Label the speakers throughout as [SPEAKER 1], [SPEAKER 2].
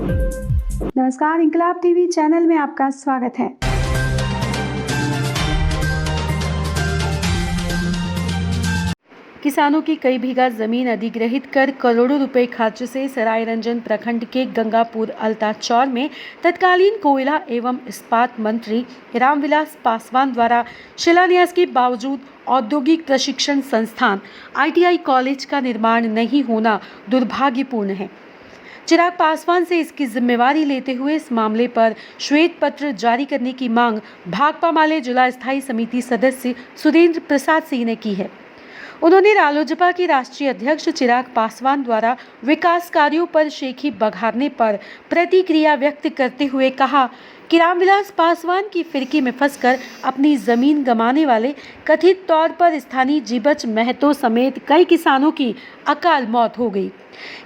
[SPEAKER 1] नमस्कार, इंकलाब TV channel में आपका स्वागत है। किसानों की कई बीघा जमीन अधिग्रहित कर करोड़ों रुपए खर्च से सरायरंजन प्रखंड के गंगापुर अल्ताचौर में तत्कालीन कोयला एवं इस्पात मंत्री रामविलास पासवान द्वारा शिलान्यास के बावजूद औद्योगिक प्रशिक्षण संस्थान ITI कॉलेज का निर्माण नहीं होना दुर्भाग्यपूर्ण है। चिराग पासवान से इसकी जिम्मेवारी लेते हुए इस मामले पर श्वेत पत्र जारी करने की मांग भाकपा माले जिला स्थायी समिति सदस्य सुरेंद्र प्रसाद सिंह ने की है। उन्होंने रालोजपा के राष्ट्रीय अध्यक्ष चिराग पासवान द्वारा विकास कार्यों पर शेखी बघारने पर प्रतिक्रिया व्यक्त करते हुए कहा कि रामविलास पासवान की फिरकी में फंसकर अपनी जमीन गंवाने वाले कथित तौर पर स्थानीय जीबच महतो समेत कई किसानों की अकाल मौत हो गई।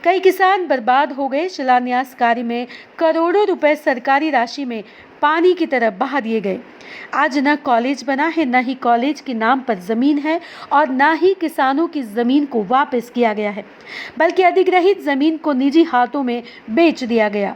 [SPEAKER 1] कई किसान बर्बाद हो गए। शिलान्यास कार्य में करोड़ों रुपए सरकारी राशि में पानी की तरह बहा दिए गए। आज न कॉलेज बना है, न ही कॉलेज के नाम पर जमीन है और न ही किसानों की जमीन को वापस किया गया है, बल्कि अधिग्रहित जमीन को निजी हाथों में बेच दिया गया।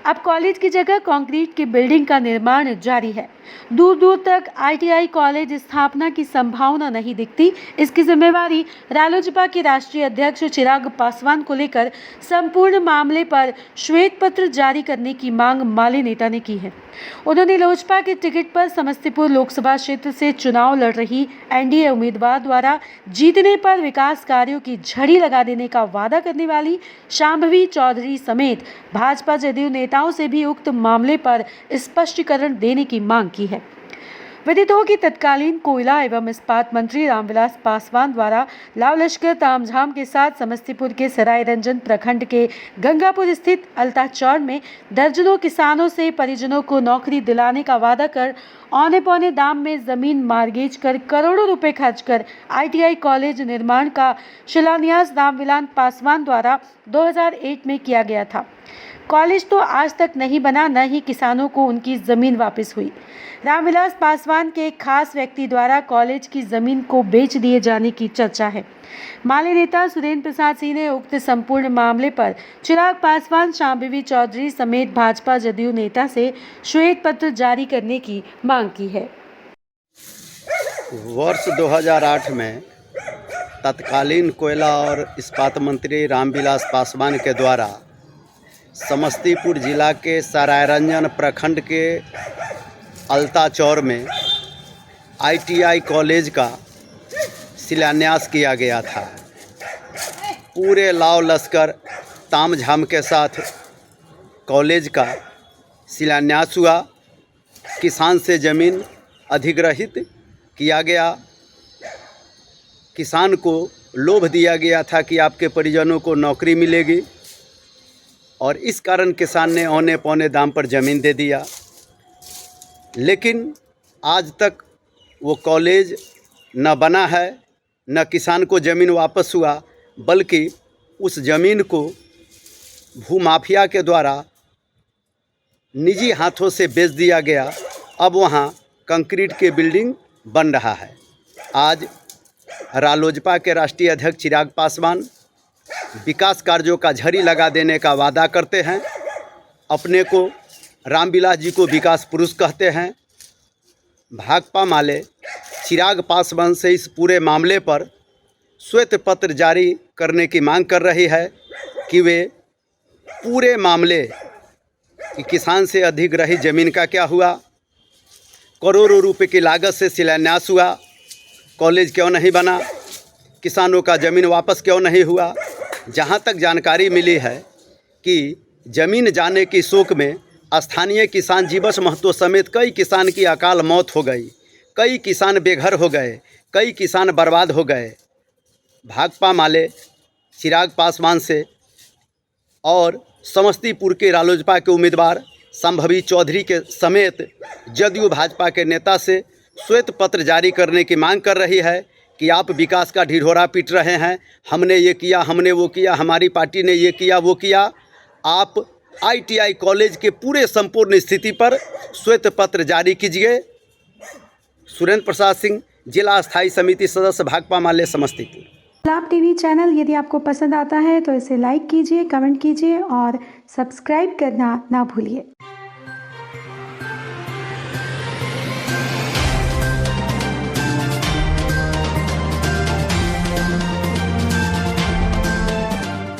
[SPEAKER 1] अब कॉलेज की जगह कंक्रीट की बिल्डिंग का निर्माण जारी है। दूर दूर तक ITI कॉलेज स्थापना की संभावना नहीं दिखती। इसकी जिम्मेवारी रालोजपा के राष्ट्रीय अध्यक्ष चिराग पासवान को लेकर संपूर्ण मामले पर श्वेत पत्र जारी करने की मांग माले नेता ने की है। उन्होंने लोजपा के टिकट पर समस्तीपुर लोकसभा क्षेत्र से चुनाव लड़ रही NDA उम्मीदवार द्वारा जीतने पर विकास कार्यों की झड़ी लगा देने का वादा करने वाली शांभवी चौधरी समेत भाजपा जदयू नेताओं से भी उक्त मामले पर स्पष्टीकरण देने की मांग की है। विदित हो कि तत्कालीन कोयला एवं इस्पात मंत्री रामविलास पासवान द्वारा लाव लश्कर तामझाम के साथ समस्तीपुर के सरायरंजन प्रखंड के गंगापुर स्थित अल्ताचौर में दर्जनों किसानों से परिजनों को नौकरी दिलाने का वादा कर औने पौने दाम में जमीन मार्गेज कर करोड़ों रुपए खर्च कर ITI कॉलेज निर्माण का शिलान्यास रामविलास पासवान द्वारा 2008 में किया गया था। कॉलेज तो आज तक नहीं बना, न ही किसानों को उनकी जमीन वापस हुई। रामविलास पासवान के एक खास व्यक्ति द्वारा कॉलेज की जमीन को बेच दिए जाने की चर्चा है। माले नेता सुरेंद्र प्रसाद सिंह ने उक्त संपूर्ण मामले पर चिराग पासवान, शांभवी चौधरी समेत भाजपा जदयू नेता से श्वेत पत्र जारी करने की मांग की है।
[SPEAKER 2] वर्ष 2008 में तत्कालीन कोयला और इस्पात मंत्री रामविलास पासवान के द्वारा समस्तीपुर जिला के सरायरंजन प्रखंड के अल्ताचौर में ITI कॉलेज का शिलान्यास किया गया था। पूरे लाव लश्कर तामझाम के साथ कॉलेज का शिलान्यास हुआ। किसान से ज़मीन अधिग्रहित किया गया। किसान को लोभ दिया गया था कि आपके परिजनों को नौकरी मिलेगी और इस कारण किसान ने औने पौने दाम पर ज़मीन दे दिया। लेकिन आज तक वो कॉलेज न बना है, न किसान को ज़मीन वापस हुआ, बल्कि उस ज़मीन को भूमाफिया के द्वारा निजी हाथों से बेच दिया गया। अब वहाँ कंक्रीट के बिल्डिंग बन रहा है। आज रालोजपा के राष्ट्रीय अध्यक्ष चिराग पासवान विकास कार्यों का झड़ी लगा देने का वादा करते हैं। अपने को रामविलास जी को विकास पुरुष कहते हैं। भाकपा माले चिराग पासवान से इस पूरे मामले पर श्वेत पत्र जारी करने की मांग कर रही है कि वे पूरे मामले कि किसान से अधिग्रहित ज़मीन का क्या हुआ, करोड़ों रुपए की लागत से शिलान्यास हुआ, कॉलेज क्यों नहीं बना, किसानों का ज़मीन वापस क्यों नहीं हुआ। जहाँ तक जानकारी मिली है कि ज़मीन जाने की शोक में स्थानीय किसान जीबच महतो समेत कई किसान की अकाल मौत हो गई, कई किसान बेघर हो गए, कई किसान बर्बाद हो गए। भाकपा माले चिराग पासवान से और समस्तीपुर के रालोजपा के उम्मीदवार शांभवी चौधरी के समेत जदयू भाजपा के नेता से श्वेत पत्र जारी करने की मांग कर रही है कि आप विकास का ढिढोरा पीट रहे हैं। हमने ये किया, हमने वो किया, हमारी पार्टी ने ये किया, वो किया। आप ITI कॉलेज के पूरे संपूर्ण स्थिति पर श्वेत पत्र जारी कीजिए। सुरेंद्र प्रसाद सिंह, जिला स्थायी समिति सदस्य, भाकपा माले, समस्तीपुर।
[SPEAKER 1] लाभ टीवी चैनल यदि आपको पसंद आता है तो इसे लाइक कीजिए, कमेंट कीजिए और सब्सक्राइब करना ना भूलिए।